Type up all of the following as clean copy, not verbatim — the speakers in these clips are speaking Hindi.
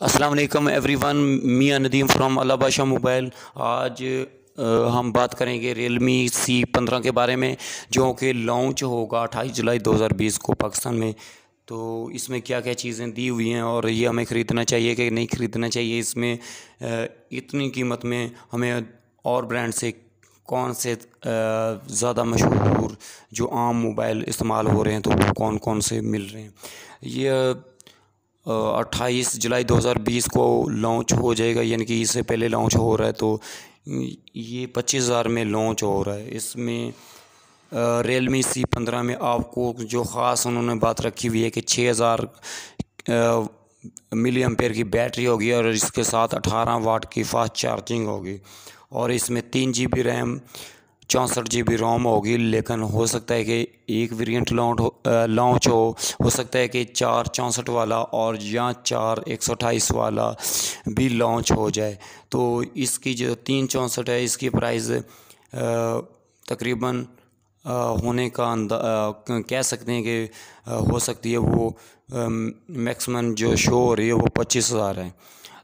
अस्सलाम वालेकुम एवरीवन, मियां नदीम फ्रॉम अल्लाह बादशाह मोबाइल। आज हम बात करेंगे रियलमी C15 के बारे में, जो कि लॉन्च होगा 28 जुलाई 2020 को पाकिस्तान में। तो इसमें क्या क्या चीज़ें दी हुई हैं और ये हमें ख़रीदना चाहिए कि नहीं ख़रीदना चाहिए। इसमें इतनी कीमत में हमें और ब्रांड से कौन से ज़्यादा मशहूर जो आम मोबाइल इस्तेमाल हो रहे हैं तो वो कौन कौन से मिल रहे हैं। ये 28 जुलाई 2020 को लॉन्च हो जाएगा, यानी कि इससे पहले लॉन्च हो रहा है। तो ये 25,000 में लॉन्च हो रहा है। इसमें रियलमी C15 में आपको जो ख़ास उन्होंने बात रखी हुई है कि 6,000 मिली एम्पेयर की बैटरी होगी और इसके साथ 18 वाट की फास्ट चार्जिंग होगी। और इसमें 3 GB रैम 64 GB रोम होगी। लेकिन हो सकता है कि एक वेरिएंट लॉन्च हो सकता है कि 4 64 वाला और या 4 128 वाला भी लॉन्च हो जाए। तो इसकी जो 3 64 है, इसकी प्राइस तकरीबन होने का कह सकते हैं कि हो सकती है वो मैक्सिमम जो शो हो रही है वो 25,000 है।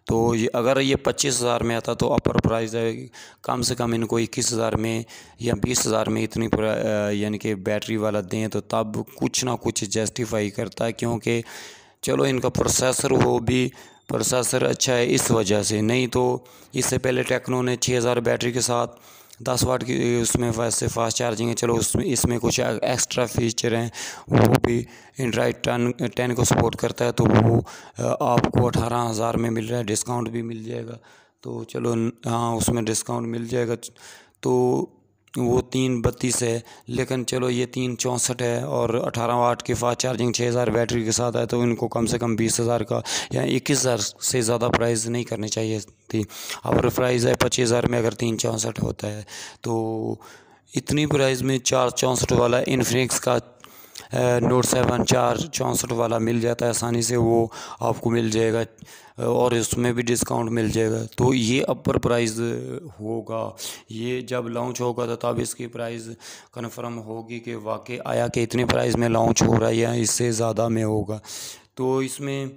तो ये अगर ये 25,000 में आता तो अपर प्राइस है, कम से कम इनको 21,000 में या 20,000 में इतनी यानी कि बैटरी वाला दें तो तब कुछ ना कुछ जस्टिफाई करता है। क्योंकि चलो इनका प्रोसेसर अच्छा है इस वजह से, नहीं तो इससे पहले टेक्नो ने 6,000 बैटरी के साथ 10 वाट की उसमें वैसे फास्ट चार्जिंग है। चलो उसमें इसमें कुछ एक्स्ट्रा फीचर हैं, वो भी एंड्रॉइड 10 को सपोर्ट करता है। तो वो आपको 18,000 में मिल रहा है, डिस्काउंट भी मिल जाएगा। तो चलो हाँ, उसमें डिस्काउंट मिल जाएगा। तो वो 332 है, लेकिन चलो ये 364 है और 18 वाट की फास्ट चार्जिंग 6,000 बैटरी के साथ है। तो इनको कम से कम 20,000 का या 21,000 से ज़्यादा प्राइस नहीं करनी चाहिए थी। अब प्राइस है 25,000 में अगर 364 होता है। तो इतनी प्राइस में 464 वाला इन्फिनिक्स का नोट 7 464 वाला मिल जाता है आसानी से, वो आपको मिल जाएगा और उसमें भी डिस्काउंट मिल जाएगा। तो ये अपर प्राइस होगा, ये जब लॉन्च होगा तो तब इसकी प्राइस कन्फर्म होगी कि वाकई आया कि इतनी प्राइस में लॉन्च हो रहा है या इससे ज़्यादा में होगा। तो इसमें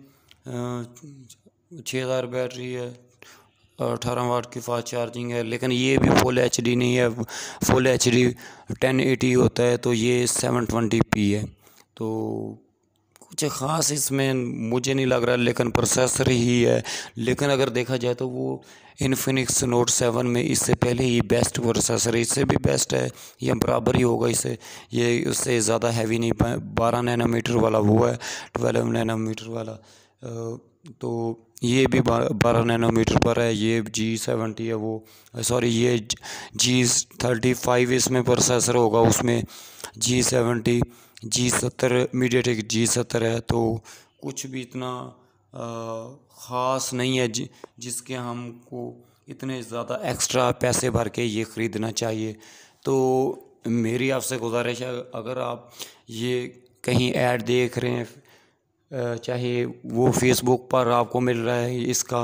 6,000 बैटरी है, 18 वाट की फास्ट चार्जिंग है, लेकिन ये भी फुल HD नहीं है। फुल HD 1080 होता है, तो ये 720p है। तो कुछ ख़ास इसमें मुझे नहीं लग रहा, लेकिन प्रोसेसर ही है। लेकिन अगर देखा जाए तो वो इन्फिनिक्स नोट 7 में इससे पहले ही बेस्ट प्रोसेसर है, इससे भी बेस्ट है या बराबर ही होगा इससे। ये उससे ज़्यादा हैवी नहीं, 12 नैनोमीटर वाला वो है, 12 नैनोमीटर वाला। तो ये भी 12 नैनोमीटर पर है। ये G70 है, वो सॉरी ये G35 इसमें प्रोसेसर होगा, उसमें G70 G70 मीडियाटेक G70 है। तो कुछ भी इतना ख़ास नहीं है जिसके हमको इतने ज़्यादा एक्स्ट्रा पैसे भर के ये ख़रीदना चाहिए। तो मेरी आपसे गुजारिश है, अगर आप ये कहीं ऐड देख रहे हैं, चाहे वो फेसबुक पर आपको मिल रहा है इसका,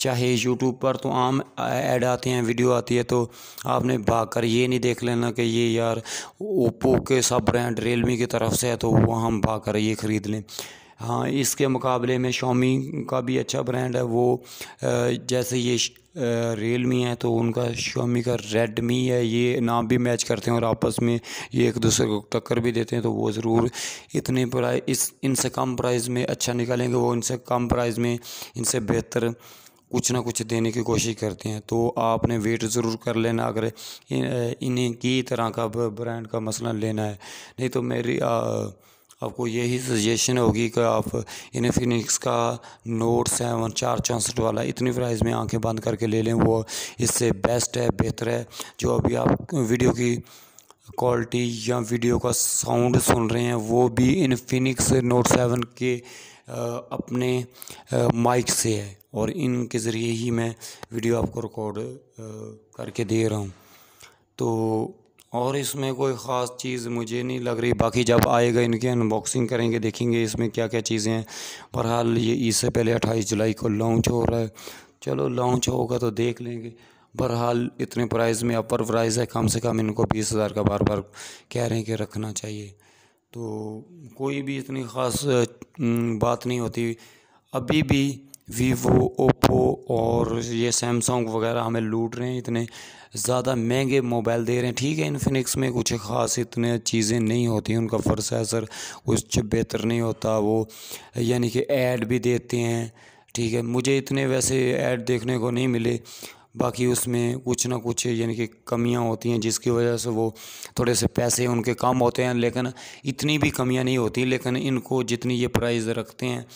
चाहे यूट्यूब पर, तो आम ऐड आते हैं, वीडियो आती है, तो आपने भागकर ये नहीं देख लेना कि ये यार ओप्पो के सब ब्रांड रियलमी की तरफ से है तो वो हम भागकर ये ख़रीद लें। हाँ, इसके मुकाबले में Xiaomi का भी अच्छा ब्रांड है। वो जैसे ये रियलमी है तो उनका Xiaomi का रेडमी है, ये नाम भी मैच करते हैं और आपस में ये एक दूसरे को टक्कर भी देते हैं। तो वो ज़रूर इतने प्राइस इनसे कम प्राइस में अच्छा निकालेंगे, वो इनसे कम प्राइस में इनसे बेहतर कुछ ना कुछ देने की कोशिश करते हैं। तो आपने वेट ज़रूर कर लेना अगर इन्हीं की तरह का ब्रांड का मसला लेना है। नहीं तो मेरी आपको यही सजेशन होगी कि आप इन्फिनिक्स का नोट 7 464 वाला इतनी प्राइस में आंखें बंद करके ले लें, वो इससे बेस्ट है, बेहतर है। जो अभी आप वीडियो की क्वालिटी या वीडियो का साउंड सुन रहे हैं वो भी इन्फिनिक्स नोट 7 के अपने माइक से है और इनके ज़रिए ही मैं वीडियो आपको रिकॉर्ड करके दे रहा हूँ। तो और इसमें कोई ख़ास चीज़ मुझे नहीं लग रही, बाकी जब आएगा इनकी अनबॉक्सिंग करेंगे, देखेंगे इसमें क्या क्या चीज़ें हैं। बहरहाल ये इससे पहले 28 जुलाई को लॉन्च हो रहा है, चलो लॉन्च होगा तो देख लेंगे। बहरहाल इतने प्राइस में अपर प्राइस है, कम से कम इनको 20,000 का बार बार कह रहे हैं कि रखना चाहिए। तो कोई भी इतनी ख़ास बात नहीं होती। अभी भी वीवो, ओप्पो और ये सैमसंग वगैरह हमें लूट रहे हैं, इतने ज़्यादा महंगे मोबाइल दे रहे हैं। ठीक है, इन्फिनिक्स में कुछ ख़ास इतने चीज़ें नहीं होती, उनका प्रोसेसर कुछ बेहतर नहीं होता, वो यानी कि ऐड भी देते हैं। ठीक है, मुझे इतने वैसे ऐड देखने को नहीं मिले, बाकी उसमें कुछ ना कुछ यानी कि कमियां होती हैं जिसकी वजह से वो थोड़े से पैसे उनके कम होते हैं, लेकिन इतनी भी कमियां नहीं होती। लेकिन इनको जितनी ये प्राइस रखते हैं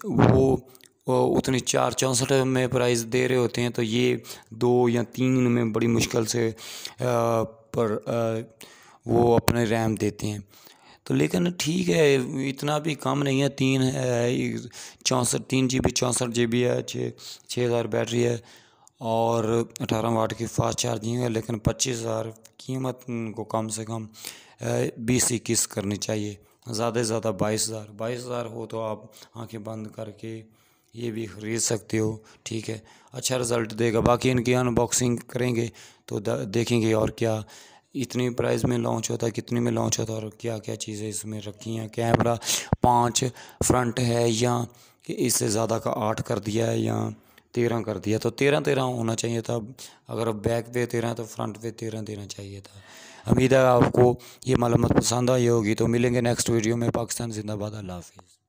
वो उतनी 464 में प्राइस दे रहे होते हैं, तो ये 2 या 3 में बड़ी मुश्किल से वो अपने रैम देते हैं। तो लेकिन ठीक है, इतना भी कम नहीं है। 3 GB 64 GB है, 6,000 बैटरी है और 18 वाट की फास्ट चार्जिंग है। लेकिन 25,000 कीमत को कम से कम 20-21 करनी चाहिए, ज़्यादा से ज़्यादा 22,000 हो तो आप आंखें बंद करके ये भी ख़रीद सकते हो। ठीक है, अच्छा रिज़ल्ट देगा। बाकी इनकी अनबॉक्सिंग करेंगे तो देखेंगे और क्या इतनी प्राइस में लॉन्च होता है, कितने में लॉन्च होता है और क्या क्या चीज़ें इसमें रखी हैं। कैमरा 5 फ्रंट है या कि इससे ज़्यादा का 8 कर दिया है या 13 कर दिया, तो 13 होना चाहिए था। अगर बैक पे 13 है तो फ्रंट पे 13 देना चाहिए था। उम्मीद है आपको ये मालूमात पसंद आई होगी। तो मिलेंगे नेक्स्ट वीडियो में। पाकिस्तान जिंदाबाद, अल्लाह हाफिज़।